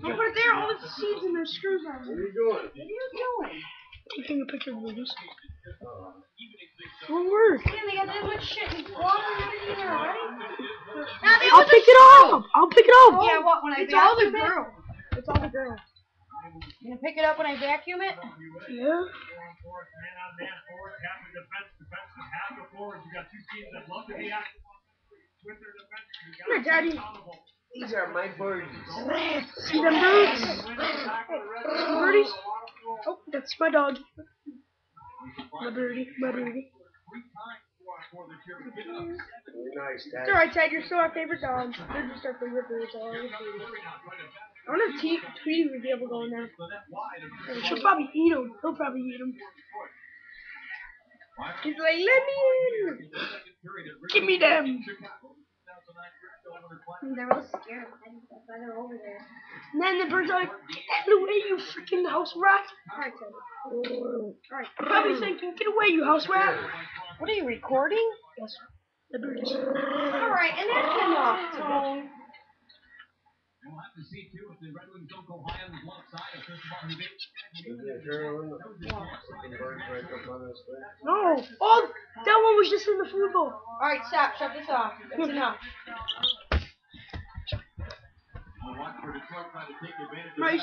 Don't put it there, all the seeds and the screws on. What are you doing? What are you doing? Taking a picture of movies. Won't work. Yeah, they got that much shit and water and everything there already. I'll pick it up. I'll pick it up. Oh, yeah, what, when I vacuum it? It's all the girl. You gonna pick it up when I vacuum it? Yeah. Come here, Daddy. These are my birdies. See them birds? Birdies? Oh, that's my dog. My birdie, my birdie. Nice, Dad. It's alright, Ted, you're still our favorite dog. You're just our favorite bird, so I wonder if Tweety would be able to go in there. She'll probably eat him. He'll probably eat him. He's like, let me in! Give me them! They're all scared. That's why they're over there. And then the birds are like, get out of the way, you freaking house rat! Alright, Ted. Alright. Probably thinking, get away, you house rat! What are you recording? Yes. The bird is. Alright, and that's enough, Tone. We'll have to see too if the Red Wings don't go high on the left side. If this ball he No! Oh! That one was just in the food bowl. Alright, stop. Shut this off. That's enough. We'll watch for Detroit trying to take advantage of Right.